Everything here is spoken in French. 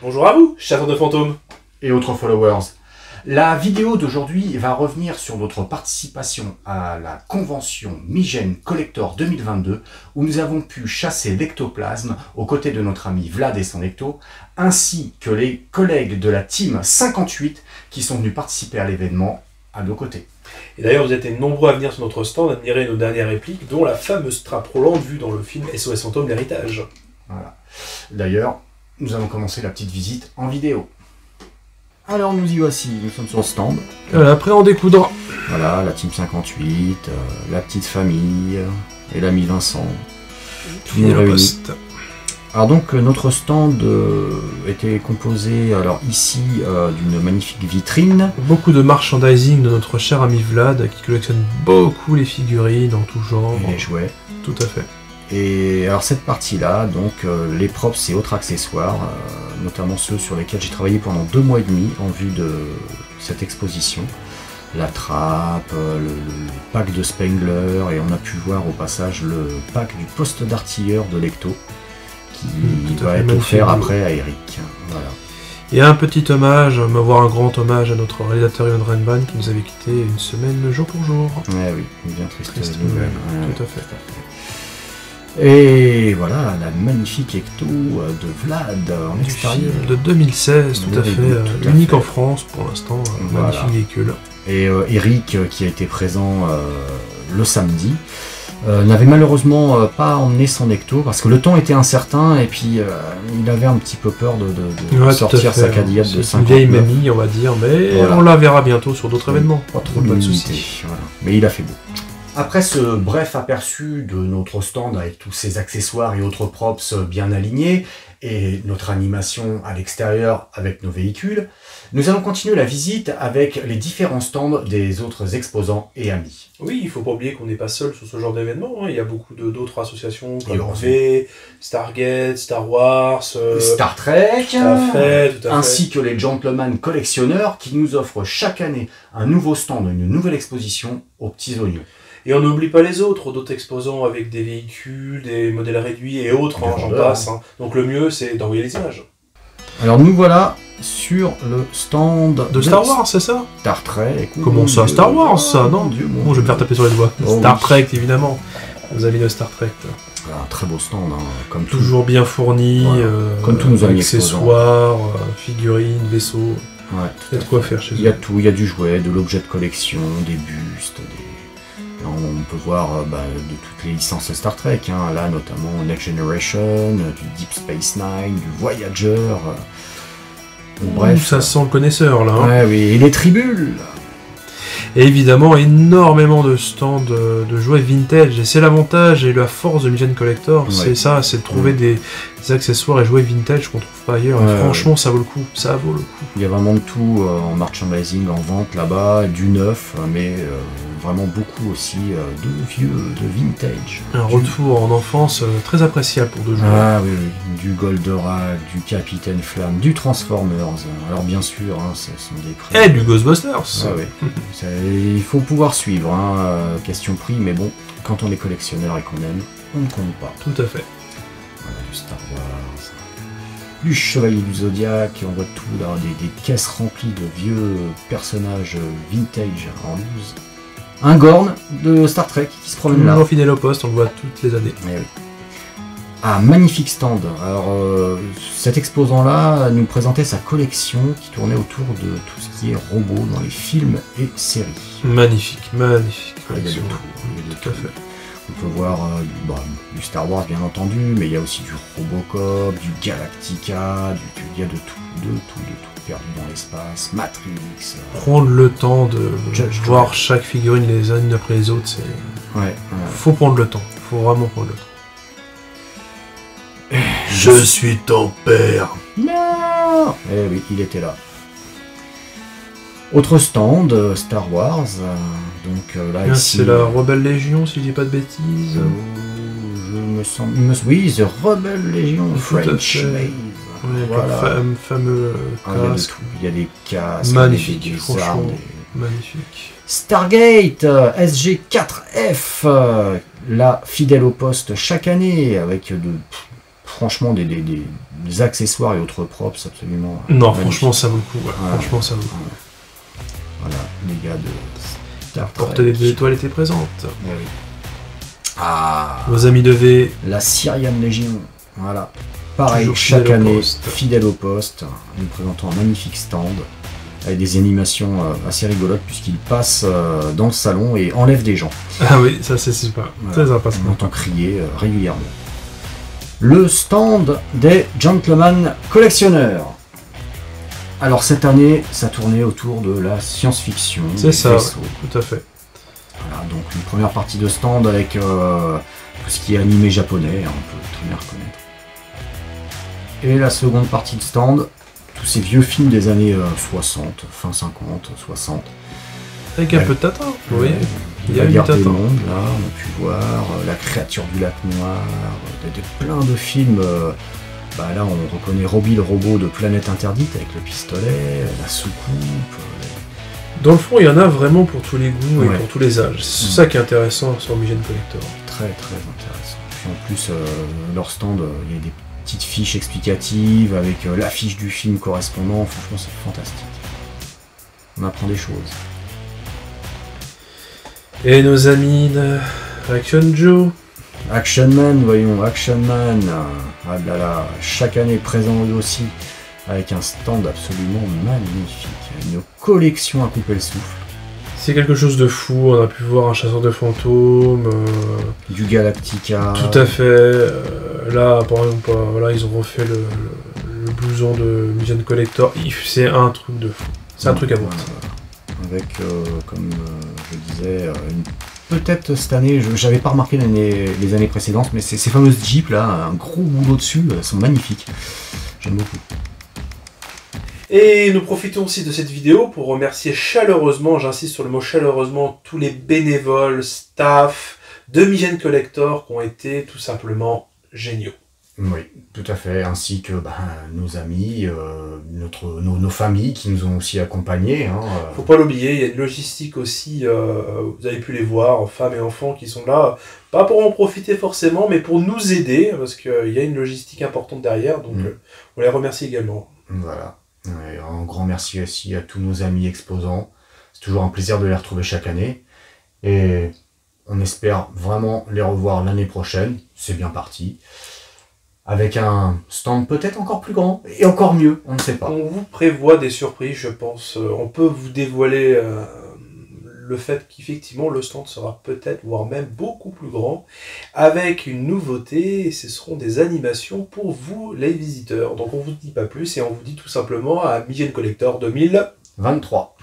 Bonjour à vous, chasseurs de fantômes et autres followers. La vidéo d'aujourd'hui va revenir sur notre participation à la convention Migène Collector 2022 où nous avons pu chasser l'ectoplasme aux côtés de notre ami Vlad et son ecto, ainsi que les collègues de la team 58 qui sont venus participer à l'événement à nos côtés. Et d'ailleurs, vous êtes nombreux à venir sur notre stand admirer nos dernières répliques, dont la fameuse trappe roulante vue dans le film SOS Fantôme l'héritage. Voilà. D'ailleurs, nous allons commencer la petite visite en vidéo. Alors nous y voici, nous sommes sur le stand. Voilà, prêt à en découdre. Voilà, la team 58, la petite famille et l'ami Vincent. Bien réunis. Alors donc notre stand était composé alors ici d'une magnifique vitrine. Beaucoup de merchandising de notre cher ami Vlad qui collectionne beaucoup les figurines en tout genre. Et les jouets. Tout à fait. Et alors cette partie-là, donc les props et autres accessoires, notamment ceux sur lesquels j'ai travaillé pendant 2 mois et demi en vue de cette exposition. La trappe, le pack de Spengler, et on a pu voir au passage le pack du poste d'artilleur de l'Ecto, qui va être offert après à Eric. Voilà. Et un petit hommage, voire un grand hommage à notre réalisateur Yon Renban qui nous avait quitté une semaine jour pour jour. Ouais, oui, une bien triste nouvelle. Ouais, tout à fait. Et voilà, la magnifique Ecto de Vlad en extérieur. De 2016, tout à fait, unique en France pour l'instant, voilà. Magnifique véhicule. Et Eric, qui a été présent le samedi, n'avait malheureusement pas emmené son Ecto parce que le temps était incertain et puis il avait un petit peu peur de sortir sa Cadillac de 59. C'est une vieille mamie, on va dire, mais voilà. On la verra bientôt sur d'autres événements. Pas trop de soucis. Voilà. Mais il a fait beau. Après ce bref aperçu de notre stand avec tous ses accessoires et autres props bien alignés et notre animation à l'extérieur avec nos véhicules, nous allons continuer la visite avec les différents stands des autres exposants et amis. Oui, il ne faut pas oublier qu'on n'est pas seul sur ce genre d'événement. Il y a beaucoup d'autres associations comme V, Stargate, Star Wars, Star Trek, tout à fait. Ainsi que les Gentlemen collectionneurs qui nous offrent chaque année un nouveau stand, une nouvelle exposition aux petits oignons. Et on n'oublie pas les d'autres exposants avec des véhicules, des modèles réduits et autres, j'en passe. Donc le mieux, c'est d'envoyer les images. Alors nous voilà sur le stand de Star Wars, c'est ça? Star Trek. Comment ça, Star Wars, ça? Non, bon, je vais me faire taper sur les doigts. Star Trek, évidemment. Nos amis de Star Trek. Un très beau stand, hein, comme toujours bien fourni, voilà. Comme tous nos amis accessoires, figurines, vaisseaux. Ouais, il y a de quoi faire chez eux. Il y a tout, il y a du jouet, de l'objet de collection, des bustes, on peut voir de toutes les licences Star Trek, hein, là notamment Next Generation, du Deep Space Nine, du Voyager. Bref. Ça sent le connaisseur là. Hein. Ouais, oui, et les tribules. Et évidemment, énormément de stands de jouets vintage. Et c'est l'avantage et la force de Migène Collector, c'est ça, c'est de trouver des accessoires et jouets vintage qu'on trouve pas ailleurs. Et franchement, ça vaut le coup, ça vaut le coup. Il y a vraiment de tout en merchandising, en vente là-bas, du neuf, mais vraiment beaucoup aussi de vieux, de vintage. Un retour en enfance très appréciable pour deux joueurs. Ah oui, oui, du Goldorak, du Capitaine Flamme, du Transformers. Alors bien sûr, hein, ce sont des prix. Et du Ghostbusters. Ah, oui. Il faut pouvoir suivre, hein, question prix, mais bon, quand on est collectionneur et qu'on aime, on ne compte pas. Tout à fait. Voilà, du Star Wars, du Chevalier du Zodiac, on voit tout là, des caisses remplies de vieux personnages vintage en loose. Un Gorn de Star Trek qui se promène là. Toujours fidèle au poste, on le voit toutes les années. Eh oui. Ah, magnifique stand. Alors, cet exposant-là nous présentait sa collection qui tournait autour de tout ce qui est robots dans les films et séries. Magnifique, magnifique. Ah, il y a de tout. Tout à fait. On peut voir du Star Wars bien entendu, mais il y a aussi du Robocop, du Galactica, il y a de tout perdu dans l'espace, Matrix. Prendre le temps de voir chaque figurine les unes après les autres, c'est... Ouais. Faut prendre le temps, faut vraiment prendre le temps. Je suis ton père. Non. Eh oui, il était là. Autre stand, Star Wars. Donc là, ici... C'est la Rebel Legion, si je dis pas de bêtises. Je me sens... Oui, The Rebel Legion French Wave. Voilà. Fameux casque. Il y a des casques, magnifique, des armes, magnifique. Stargate SG4F, là, fidèle au poste chaque année, avec franchement des les accessoires et autres props absolument. Non, magnifiques. franchement, ça vaut le coup. Ouais. Voilà. Franchement, ça vaut le coup. Voilà, les gars de Star La porte Trek. des étoiles était présente. Eh oui. Ah, Nos amis de V, la Syrian Légion. Voilà. Pareil, Toujours chaque fidèle au année, poste. fidèle au poste, nous présentant un magnifique stand avec des animations assez rigolotes puisqu'il passe dans le salon et enlève des gens. Ah oui, ça c'est super. Voilà. Très sympa. On entend crier régulièrement. Le stand des Gentlemen Collectionneurs. Alors cette année, ça tournait autour de la science-fiction. C'est des ça, vaisseaux. tout à fait. Voilà, donc une première partie de stand avec tout ce qui est animé japonais, hein, on peut très bien reconnaître. Et la seconde partie de stand, tous ces vieux films des années 60, fin 50, 60. Avec un Ouais. peu de tatin, oui. Il y La a eu guerre des tatin. mondes, là, on a pu voir La créature du lac noir, plein de films. Là, on reconnaît Robbie le robot de Planète Interdite avec le pistolet, la soucoupe. Dans le fond, il y en a vraiment pour tous les goûts et Ouais. pour tous les âges. C'est ça qui est intéressant sur Mugen Collector. Très très intéressant. Puis en plus, leur stand, il y a des petites fiches explicatives avec l'affiche du film correspondant. Franchement, c'est fantastique. On apprend des choses. Et nos amis de Action Joe. Action Man, voyons, Action Man. Ah là là, chaque année présent lui aussi, avec un stand absolument magnifique. Une collection à couper le souffle. C'est quelque chose de fou. On a pu voir un chasseur de fantômes. Du Galactica. Tout à fait. Là, par exemple, voilà, ils ont refait le blouson de Mugen Collector. C'est un truc de fou. C'est un truc à voir. Avec, comme je disais, peut-être cette année, j'avais pas remarqué les années précédentes, mais ces fameuses Jeeps là, un gros boulot dessus, elles sont magnifiques. J'aime beaucoup. Et nous profitons aussi de cette vidéo pour remercier chaleureusement, j'insiste sur le mot chaleureusement, tous les bénévoles, staff de Mugen Collector qui ont été tout simplement géniaux. Oui, tout à fait, ainsi que nos amis, nos familles qui nous ont aussi accompagnés. Hein, Faut pas l'oublier, il y a une logistique aussi, vous avez pu les voir, femmes et enfants qui sont là, pas pour en profiter forcément, mais pour nous aider, parce qu'il y a une logistique importante derrière, donc on les remercie également. Voilà. Et un grand merci aussi à tous nos amis exposants. C'est toujours un plaisir de les retrouver chaque année. Et on espère vraiment les revoir l'année prochaine. C'est bien parti. Avec un stand peut-être encore plus grand et encore mieux, on ne sait pas. On vous prévoit des surprises, je pense. On peut vous dévoiler le fait qu'effectivement le stand sera peut-être, voire même beaucoup plus grand, avec une nouveauté, et ce seront des animations pour vous, les visiteurs. Donc on vous dit pas plus et on vous dit tout simplement à Mugen Collector 2023.